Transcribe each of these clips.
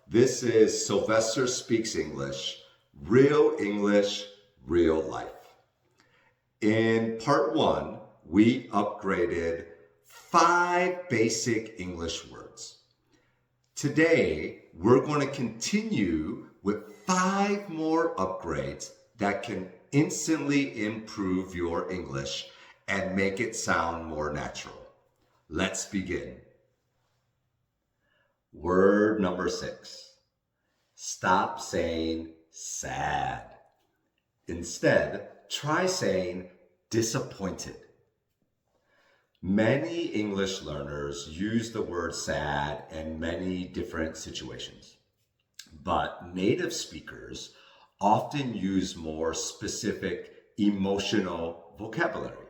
This is Sylvester Speaks English, real life. In part one, we upgraded 5 basic English words. Today, we're going to continue with 5 more upgrades that can instantly improve your English and make it sound more natural. Let's begin. Word number 6. Stop saying sad. Instead, try saying disappointed. Many English learners use the word sad in many different situations, but native speakers often use more specific emotional vocabulary.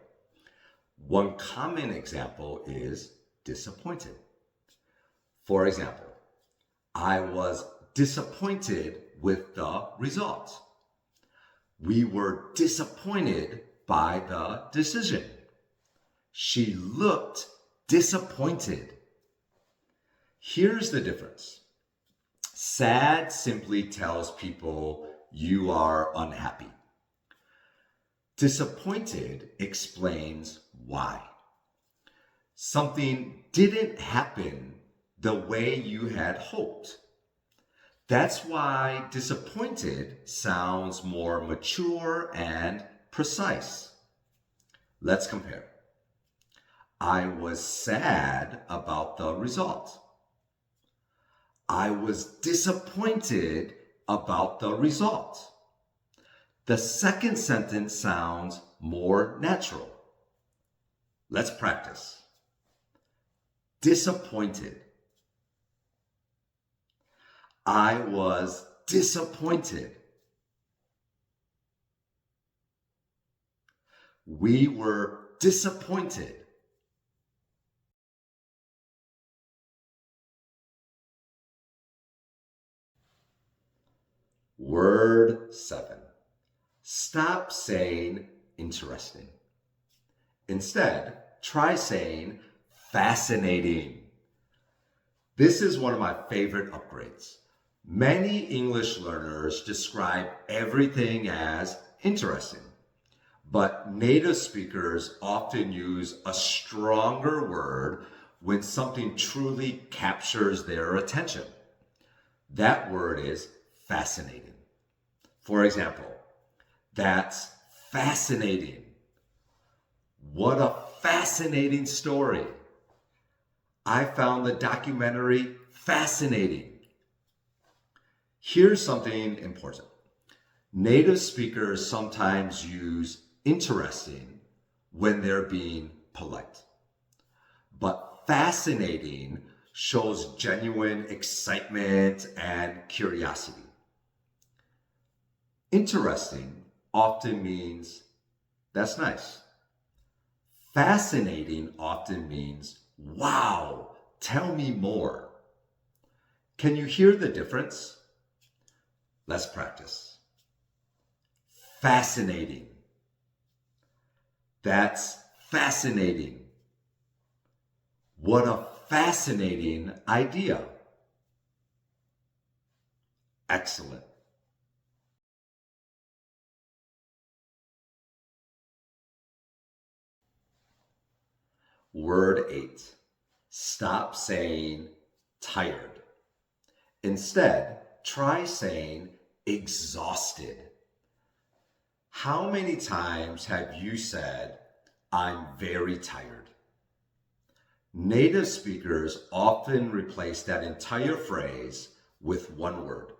One common example is disappointed. For example, I was disappointed with the result. We were disappointed by the decision. She looked disappointed. Here's the difference. Sad simply tells people you are unhappy. Disappointed explains why. Something didn't happen the way you had hoped. That's why disappointed sounds more mature and precise. Let's compare. I was sad about the result. I was disappointed about the result. The second sentence sounds more natural. Let's practice. Disappointed. I was disappointed. We were disappointed. Word 7. Stop saying interesting. Instead, try saying fascinating. This is one of my favorite upgrades. Many English learners describe everything as interesting, but native speakers often use a stronger word when something truly captures their attention. That word is fascinating. For example, that's fascinating. What a fascinating story. I found the documentary fascinating. Here's something important. Native speakers sometimes use interesting when they're being polite. But fascinating shows genuine excitement and curiosity. Interesting often means that's nice. Fascinating often means, wow, tell me more. Can you hear the difference? Let's practice. Fascinating. That's fascinating. What a fascinating idea. Excellent. Word 8. Stop saying tired. Instead, try saying exhausted. How many times have you said, I'm very tired? Native speakers often replace that entire phrase with one word,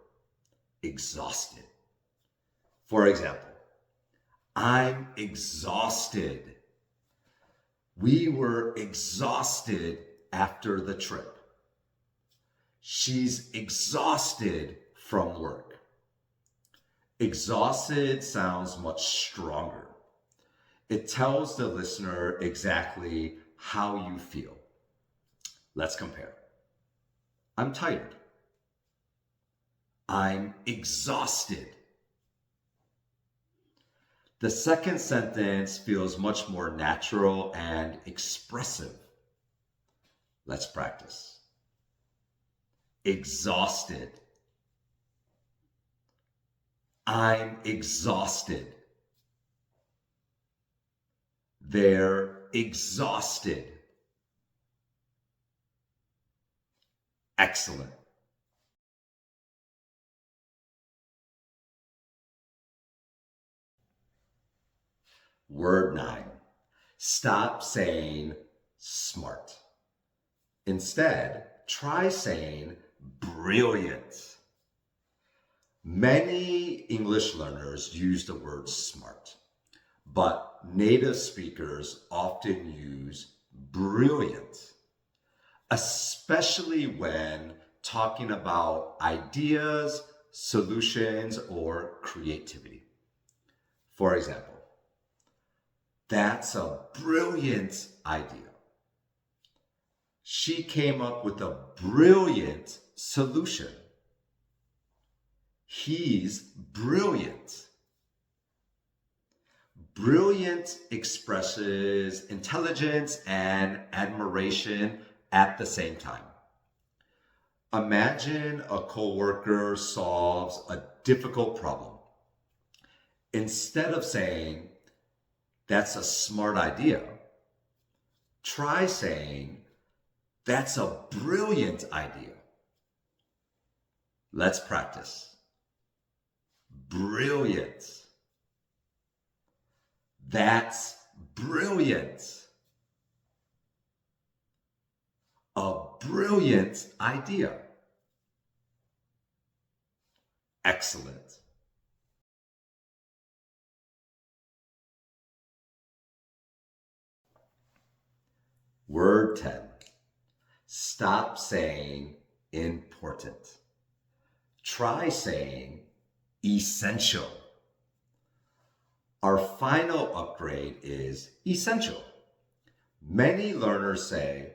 exhausted. For example, I'm exhausted. We were exhausted after the trip. She's exhausted from work. Exhausted sounds much stronger. It tells the listener exactly how you feel. Let's compare. I'm tired. I'm exhausted. The second sentence feels much more natural and expressive. Let's practice. Exhausted. I'm exhausted. They're exhausted. Excellent. Word 9. Stop saying smart. Instead, try saying brilliant. Many English learners use the word smart, but native speakers often use brilliant, especially when talking about ideas, solutions, or creativity. For example, that's a brilliant idea. She came up with a brilliant solution. He's brilliant. Brilliant expresses intelligence and admiration at the same time. Imagine a coworker solves a difficult problem. Instead of saying, "That's a smart idea," try saying, "That's a brilliant idea." Let's practice. Brilliant. That's brilliant. A brilliant idea. Excellent. Word 10. Stop saying important. Try saying essential. Our final upgrade is essential. Many learners say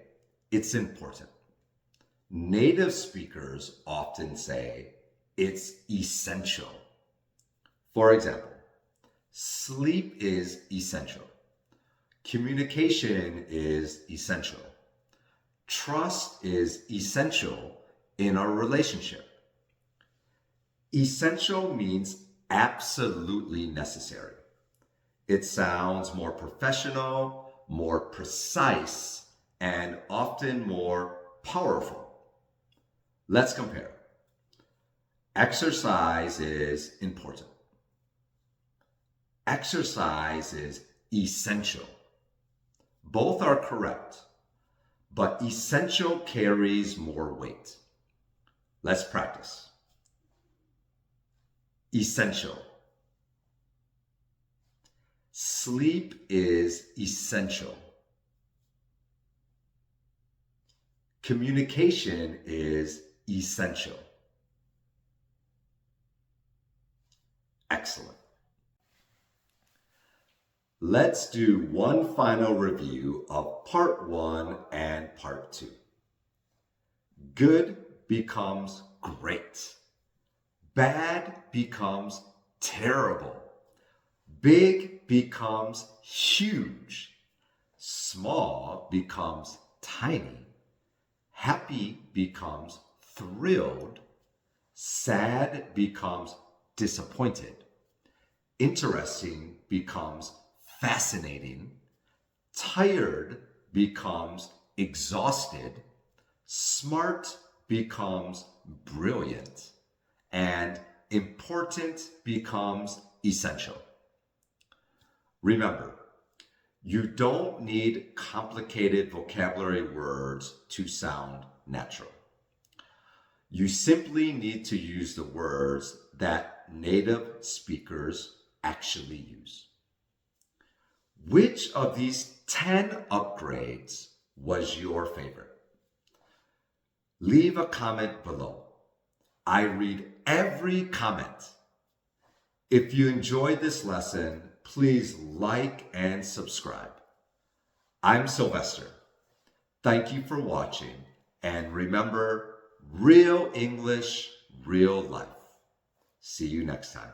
it's important. Native speakers often say it's essential. For example, sleep is essential. Communication is essential. Trust is essential in our relationship. Essential means absolutely necessary. It sounds more professional, more precise, and often more powerful. Let's compare. Exercise is important. Exercise is essential. Both are correct, but essential carries more weight. Let's practice. Essential. Sleep is essential. Communication is essential. Excellent. Let's do one final review of part 1 and part 2. Good becomes great. Bad becomes terrible. Big becomes huge. Small becomes tiny. Happy becomes thrilled. Sad becomes disappointed. Interesting becomes fascinating. Tired becomes exhausted. Smart becomes brilliant. And important becomes essential. Remember, you don't need complicated vocabulary words to sound natural. You simply need to use the words that native speakers actually use. Which of these 10 upgrades was your favorite? Leave a comment below. I read every comment. If you enjoyed this lesson, please like and subscribe. I'm Sylvester. Thank you for watching, and remember, real English, real life. See you next time.